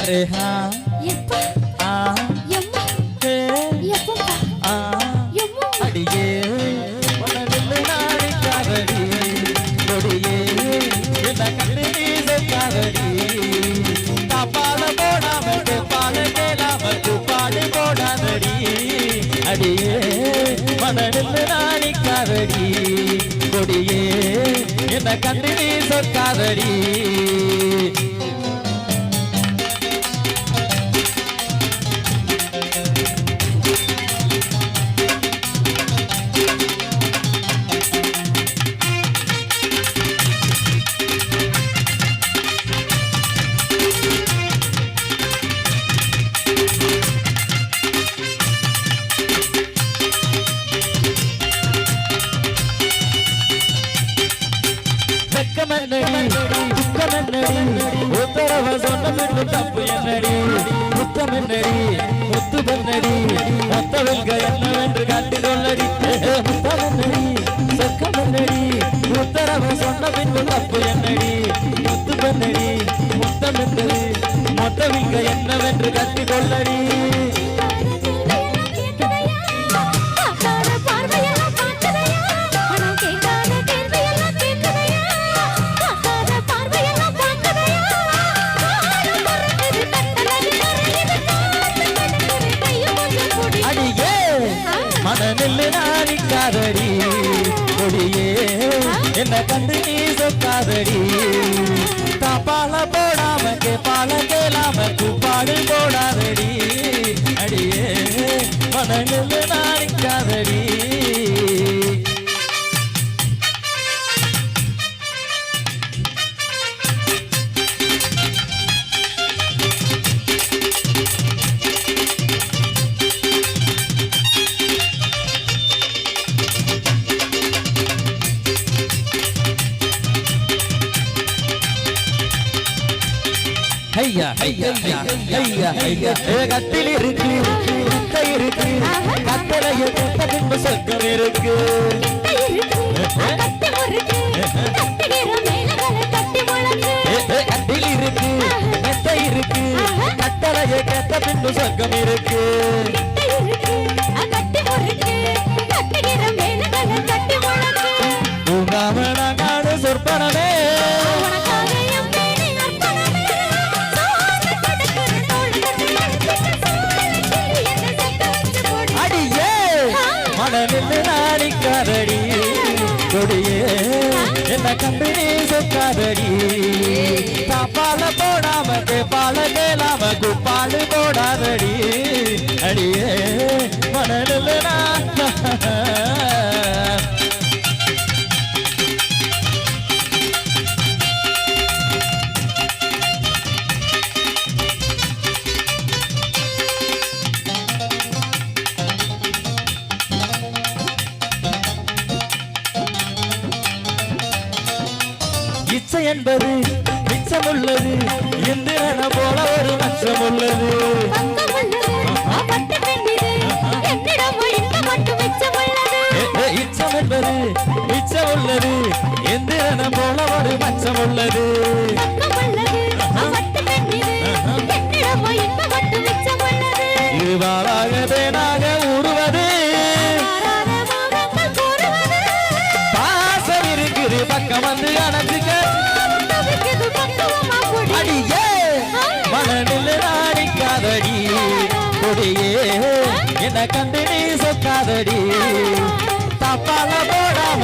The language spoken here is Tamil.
अरे हाँ अड़िए कावड़ी கொடியே என்ன கண்டு நீ காவடி தாப்பால போடாம பால கேளாம கூப்பாடு போடாதடி அடியே மனதில் நாணி காவடி கொடியே என்ன கண்டு நீ சொற்காதடி உத்தரவ சொன்ன பின்னு தப்பு என்னடி முத்தம் என்னடி முத்து பண்ணடி மொத்தவங்க என்னவென்று காட்டி சொல்லடி முத்தம் என்னடி சொக்கம் என்னடி உத்தரவ சொன்ன பின்னு தப்பு என்னடி முத்து பண்ணடி முத்தம் என்னடி மொத்தவங்க என்னவென்று காட்டி சொல்லடி மனநில் நாணிக்காதடி கொடியே என்ன கண்டு நீ சொக்காதடி தாப்பால போடாம கேப்பால கேளாம கூப்பாடு போடாதடி அடியே மனநில் நாணிக்காதடி ஐயா ஐயா ஐயா ஐயா கட்டில் இருக்கு முட்டை இருக்கு கட்டளைய கட்ட பின்பு சொர்க்கம் இருக்கு கட்டில் இருக்கு மெத்தை இருக்கு கட்டளைய கட்ட பின்பு சொர்க்கம் இருக்கு உங்காமனாடு சொற்பனமே மனநில் நாணிக்காதடி கொடியே என்ன கண்டு நீ சொக்காதடி தாப்பால போடாம கேப்பால கேளாம குப்பாடு போடாதடி அடியே மனநில் இச்சை என்பது மிச்சம் உள்ளது இந்திரன போல ஒரு மச்சம் உள்ளது இச்சம் என்பது மிச்சம் உள்ளது இந்திரன போல ஒரு மச்சம் உள்ளது இருவாளாக தேனாக ஊறுவது பாசம் இருக்குது பக்கம் வந்து அணைஞ்சுக்க அடியே மனநில் நாணிக்காதடி கொடியே என்ன கண்டு நீ சொக்காதடி தப்பால போடாம